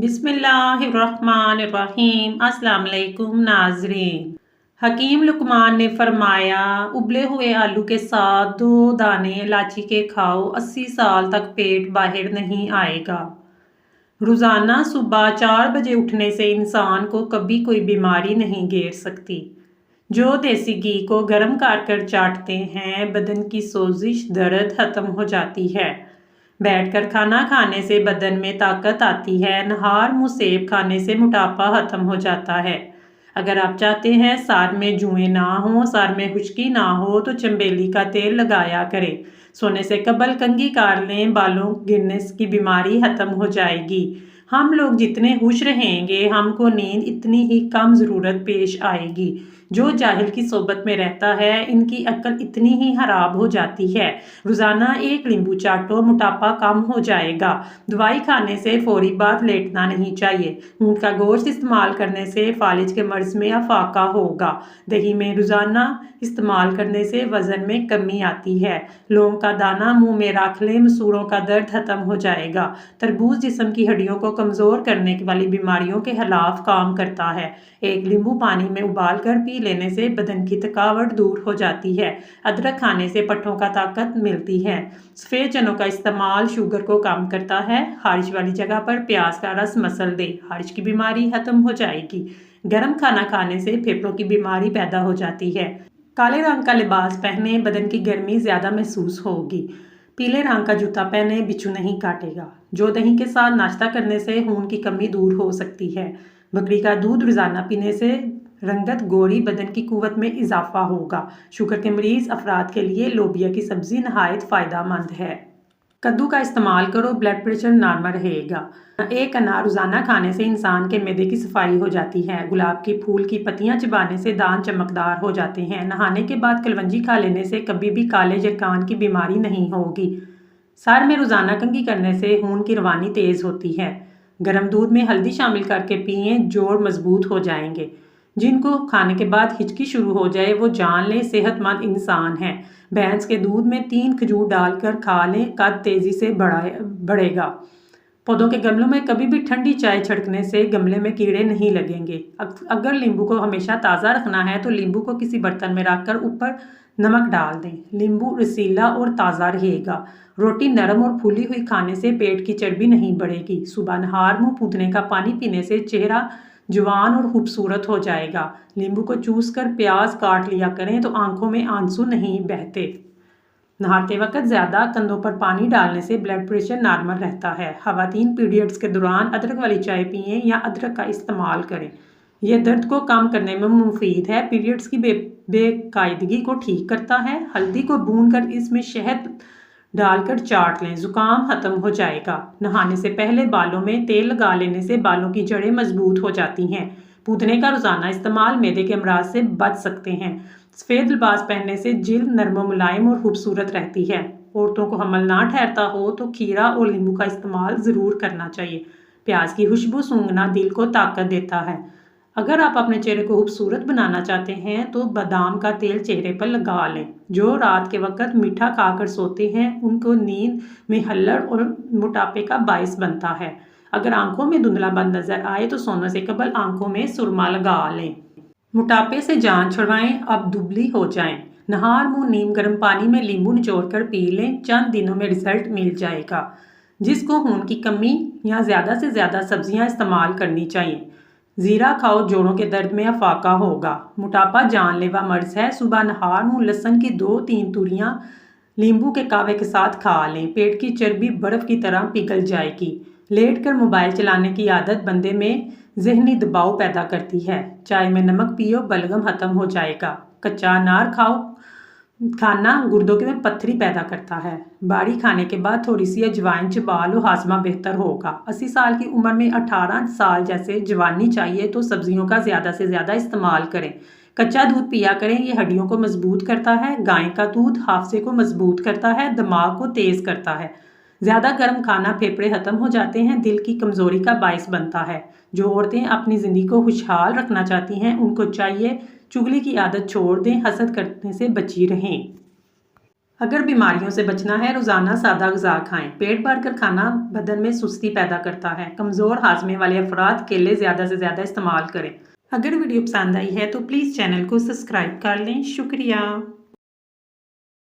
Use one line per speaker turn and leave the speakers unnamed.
बिस्मिल्लाहिर्रहमानिर्रहीम। अस्सलाम वालेकुम नाज़रीन। हकीम लुकमान ने फरमाया, उबले हुए आलू के साथ 2 दाने इलायची के खाओ, 80 साल तक पेट बाहर नहीं आएगा। रोज़ाना सुबह 4 बजे उठने से इंसान को कभी कोई बीमारी नहीं घेर सकती। जो देसी घी को गर्म कर चाटते हैं, बदन की सोजिश दर्द खत्म हो जाती है। बैठकर खाना खाने से बदन में ताकत आती है। नहार मुँह सेब खाने से मोटापा खत्म हो जाता है। अगर आप चाहते हैं सर में जुएं ना हो, सर में खुश्की ना हो, तो चंबेली का तेल लगाया करें। सोने से कबल कंघी कर लें, बालों गिरने की बीमारी खत्म हो जाएगी। हम लोग जितने खुश रहेंगे, हमको नींद इतनी ही कम ज़रूरत पेश आएगी। जो जाहिल की सोबत में रहता है, इनकी अक्ल इतनी ही खराब हो जाती है। रोज़ाना 1 नींबू चाटो, मोटापा कम हो जाएगा। दवाई खाने से फौरी बाद लेटना नहीं चाहिए। ऊँट का गोश्त इस्तेमाल करने से फालिज के मर्ज में अफाका होगा। दही में रोज़ाना इस्तेमाल करने से वज़न में कमी आती है। लौंग का दाना मुंह में रख लें, मसूड़ों का दर्द खत्म हो जाएगा। तरबूज जिस्म की हड्डियों को कमज़ोर करने वाली बीमारियों के खिलाफ काम करता है। 1 नींबू पानी में उबाल कर पी लेने से बदन की थकावट दूर हो जाती है। अदरक खाने से पट्टों का ताकत मिलती है। सफ़ेद चनों का इस्तेमाल शुगर को कम करता है। खारिश वाली जगह पर प्याज का रस मसल दे, खारिश की बीमारी खत्म हो जाएगी। गर्म खाना खाने से फेफड़ों की बीमारी पैदा हो जाती है। काले रंग का लिबास पहने, बदन की गर्मी ज़्यादा महसूस होगी। पीले रंग का जूता पहने, बिच्छू नहीं काटेगा। जो दही के साथ नाश्ता करने से खून की कमी दूर हो सकती है। बकरी का दूध रोज़ाना पीने से रंगत गोरी, बदन की कुव्वत में इजाफा होगा। शुगर के मरीज अफराद के लिए लोबिया की सब्जी नहायत फ़ायदेमंद है। कद्दू का इस्तेमाल करो, ब्लड प्रेशर नॉर्मल रहेगा। 1 अनार रोज़ाना खाने से इंसान के मैदे की सफाई हो जाती है। गुलाब के फूल की पत्तियां चबाने से दांत चमकदार हो जाते हैं। नहाने के बाद कलवंजी खा लेने से कभी भी काले जरकान की बीमारी नहीं होगी। सर में रोज़ाना कंघी करने से खून की रवानी तेज़ होती है। गर्म दूध में हल्दी शामिल करके पिए, जोड़ मजबूत हो जाएंगे। जिनको खाने के बाद हिचकी शुरू हो जाए, वो जान लें सेहतमंद इंसान हैं। भैंस के दूध में 3 खजूर डालकर खा लें, कद तेज़ी से बढ़ेगा। पौधों के गमलों में कभी भी ठंडी चाय छिड़कने से गमले में कीड़े नहीं लगेंगे। अगर नींबू को हमेशा ताज़ा रखना है तो नींबू को किसी बर्तन में रखकर ऊपर नमक डाल दें। नींबू रसीला और ताज़ा रहेगा। रोटी नरम और फूली हुई खाने से पेट की चर्बी नहीं बढ़ेगी। सुबह नहार मुँह पूदने का पानी पीने से चेहरा जवान और खूबसूरत हो जाएगा। नींबू को चूस कर प्याज काट लिया करें तो आंखों में आंसू नहीं बहते। नहाते वक्त ज़्यादा कंधों पर पानी डालने से ब्लड प्रेशर नॉर्मल रहता है। ख़वातीन पीरियड्स के दौरान अदरक वाली चाय पिएं या अदरक का इस्तेमाल करें। यह दर्द को कम करने में मुफीद है। पीरियड्स की बेकायदगी को ठीक करता है। हल्दी को भूनकर इसमें शहद डालकर चाट लें, जुकाम खत्म हो जाएगा। नहाने से पहले बालों में तेल लगा लेने से बालों की जड़ें मजबूत हो जाती हैं। पूदने का रोज़ाना इस्तेमाल मैदे के अमराज से बच सकते हैं। सफ़ेद लिबास पहनने से जिल्द नरम मुलायम और खूबसूरत रहती है। औरतों को हमल ना ठहरता हो तो खीरा और नींबू का इस्तेमाल ज़रूर करना चाहिए। प्याज की खुशबू सूंघना दिल को ताकत देता है। अगर आप अपने चेहरे को खूबसूरत बनाना चाहते हैं तो बादाम का तेल चेहरे पर लगा लें। जो रात के वक्त मीठा खाकर सोते हैं, उनको नींद में हल्लड़ और मोटापे का बायस बनता है। अगर आंखों में धुंधलापन नजर आए तो सोने से कबल आंखों में सुरमा लगा लें। मोटापे से जान छुड़वाएं, अब दुबली हो जाएं। नहार मुँह नीम गर्म पानी में नींबू निचोड़ कर पी लें, चंद दिनों में रिजल्ट मिल जाएगा। जिसको खून की कमी या ज़्यादा से ज़्यादा सब्जियां इस्तेमाल करनी चाहिए। ज़ीरा खाओ, जोड़ों के दर्द में अफाका होगा। मोटापा जानलेवा मर्ज है। सुबह नहार मुँह लहसुन की 2-3 तुरियां नींबू के कावे के साथ खा लें, पेट की चर्बी बर्फ़ की तरह पिघल जाएगी। लेट कर मोबाइल चलाने की आदत बंदे में जहनी दबाव पैदा करती है। चाय में नमक पियो, बलगम खत्म हो जाएगा। कच्चा अनार खाओ, खाना गुर्दों के में पत्थरी पैदा करता है। बाड़ी खाने के बाद थोड़ी सी अजवाइन चबा लो, हाजमा बेहतर होगा। 80 साल की उम्र में 18 साल जैसे जवानी चाहिए तो सब्जियों का ज़्यादा से ज़्यादा इस्तेमाल करें। कच्चा दूध पिया करें, ये हड्डियों को मजबूत करता है। गाय का दूध हाफजे को मजबूत करता है, दिमाग को तेज़ करता है। ज़्यादा गर्म खाना फेफड़े ख़त्म हो जाते हैं, दिल की कमज़ोरी का बायस बनता है। जो औरतें अपनी ज़िंदगी को खुशहाल रखना चाहती हैं, उनको चाहिए चुगली की आदत छोड़ दें, हसद करने से बची रहें। अगर बीमारियों से बचना है, रोज़ाना सादा ग़िज़ा खाएं। पेट भर कर खाना बदन में सुस्ती पैदा करता है। कमज़ोर हाजमे वाले अफराद केले ज़्यादा से ज़्यादा इस्तेमाल करें। अगर वीडियो पसंद आई है तो प्लीज़ चैनल को सब्सक्राइब कर लें। शुक्रिया।